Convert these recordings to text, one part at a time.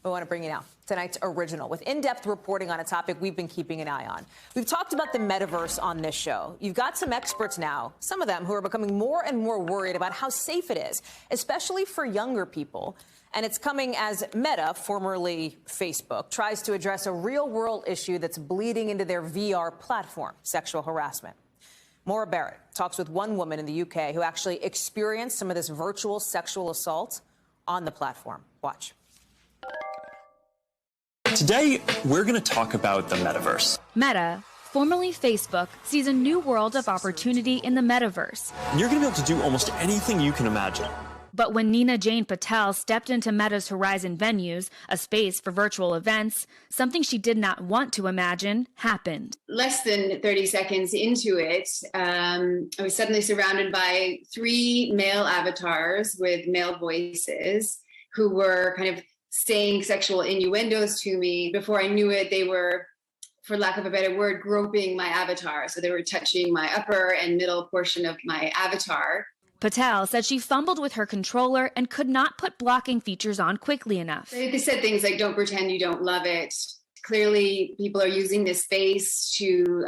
We want to bring you now tonight's original with in-depth reporting on a topic we've been keeping an eye on. We've talked about the metaverse on this show. You've got some experts now, some of them who are becoming more and more worried about how safe it is, especially for younger people. And it's coming as Meta, formerly Facebook, tries to address a real-world issue that's bleeding into their VR platform, sexual harassment. Maura Barrett talks with one woman in the UK who actually experienced some of this virtual sexual assault on the platform. Watch. Today, we're going to talk about the metaverse. Meta, formerly Facebook, sees a new world of opportunity in the metaverse. You're going to be able to do almost anything you can imagine. But when Nina Jane Patel stepped into Meta's Horizon Venues, a space for virtual events, something she did not want to imagine happened. Less than 30 seconds into it, I was suddenly surrounded by 3 male avatars with male voices who were kind of saying sexual innuendos to me. Before I knew it, they were, for lack of a better word, groping my avatar. So they were touching my upper and middle portion of my avatar. Patel said she fumbled with her controller and could not put blocking features on quickly enough. They said things like, don't pretend you don't love it. Clearly, people are using this space to,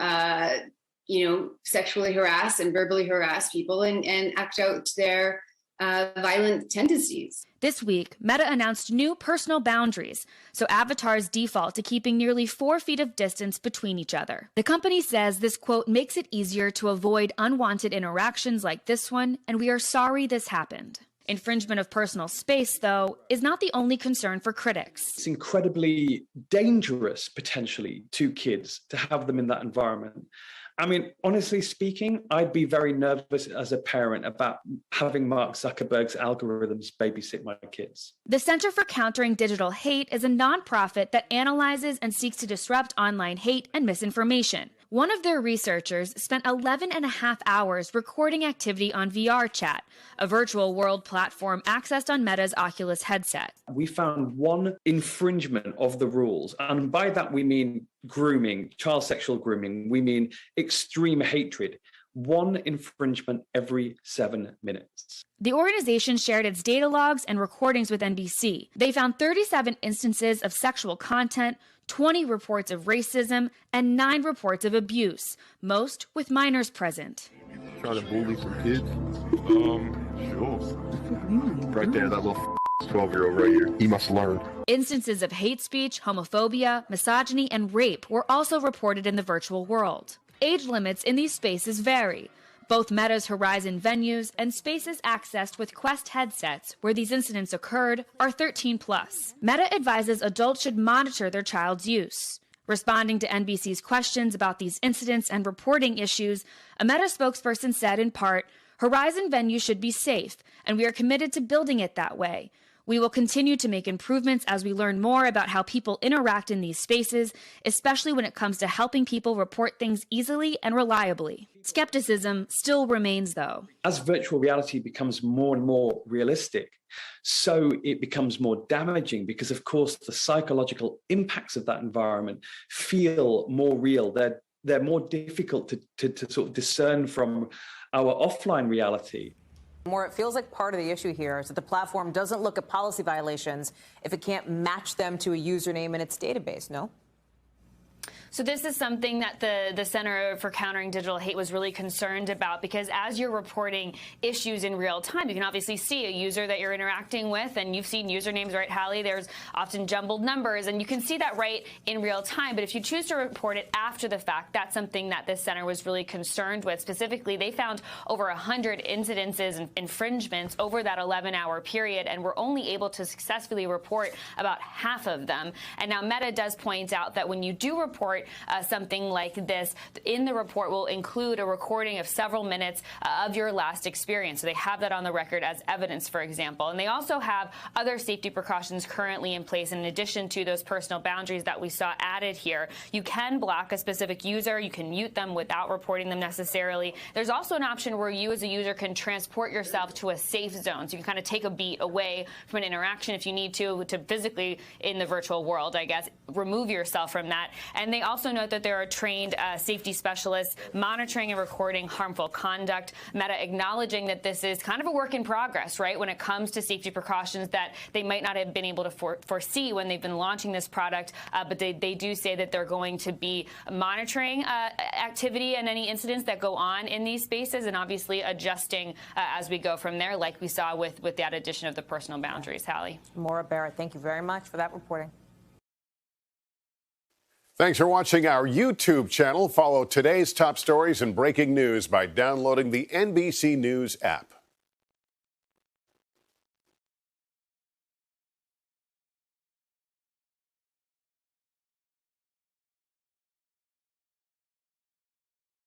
sexually harass and verbally harass people and act out their violent tendencies. This week, Meta announced new personal boundaries, so avatars default to keeping nearly 4 feet of distance between each other. The company says this, quote, makes it easier to avoid unwanted interactions like this one, and we are sorry this happened. Infringement of personal space, though, is not the only concern for critics. It's incredibly dangerous, potentially, to kids to have them in that environment. I mean, honestly speaking, I'd be very nervous as a parent about having Mark Zuckerberg's algorithms babysit my kids. The Center for Countering Digital Hate is a nonprofit that analyzes and seeks to disrupt online hate and misinformation. One of their researchers spent 11.5 hours recording activity on VR Chat, a virtual world platform accessed on Meta's Oculus headset. We found one infringement of the rules, and by that we mean grooming, child sexual grooming. We mean extreme hatred. One infringement every 7 minutes. The organization shared its data logs and recordings with NBC. They found 37 instances of sexual content, 20 reports of racism, and 9 reports of abuse, most with minors present. Trying to bully some kids? Sure. Right there, that little 12-year-old right here. He must learn. Instances of hate speech, homophobia, misogyny, and rape were also reported in the virtual world. Age limits in these spaces vary. Both Meta's Horizon Venues and spaces accessed with Quest headsets where these incidents occurred are 13 plus. Meta advises adults should monitor their child's use. Responding to NBC's questions about these incidents and reporting issues, a Meta spokesperson said in part, Horizon Venues should be safe, and we are committed to building it that way. We will continue to make improvements as we learn more about how people interact in these spaces, especially when it comes to helping people report things easily and reliably. Skepticism still remains, though. As virtual reality becomes more and more realistic, so it becomes more damaging because, of course, the psychological impacts of that environment feel more real. They're more difficult to sort of discern from our offline reality. More, it feels like part of the issue here is that the platform doesn't look at policy violations if it can't match them to a username in its database, no? So this is something that the Center for Countering Digital Hate was really concerned about, because as you're reporting issues in real time, you can obviously see a user that you're interacting with, and you've seen usernames, right, Hallie? There's often jumbled numbers, and you can see that right in real time. But if you choose to report it after the fact, that's something that this center was really concerned with. Specifically, they found over 100 incidences and infringements over that 11-hour period, and were only able to successfully report about half of them. And now Meta does point out that when you do report something like this, in the report will include a recording of several minutes of your last experience. So they have that on the record as evidence, for example. And they also have other safety precautions currently in place in addition to those personal boundaries that we saw added here. You can block a specific user. You can mute them without reporting them necessarily. There's also an option where you as a user can transport yourself to a safe zone. So you can kind of take a beat away from an interaction if you need to physically, in the virtual world, I guess, remove yourself from that. And they also note that there are trained safety specialists monitoring and recording harmful conduct. Meta acknowledging that this is kind of a work in progress, right, when it comes to safety precautions that they might not have been able to foresee when they've been launching this product. But they do say that they're going to be monitoring activity and any incidents that go on in these spaces, and obviously adjusting as we go from there, like we saw with that addition of the personal boundaries. Hallie. Maura Barrett, thank you very much for that reporting. Thanks for watching our YouTube channel. Follow today's top stories and breaking news by downloading the NBC News app.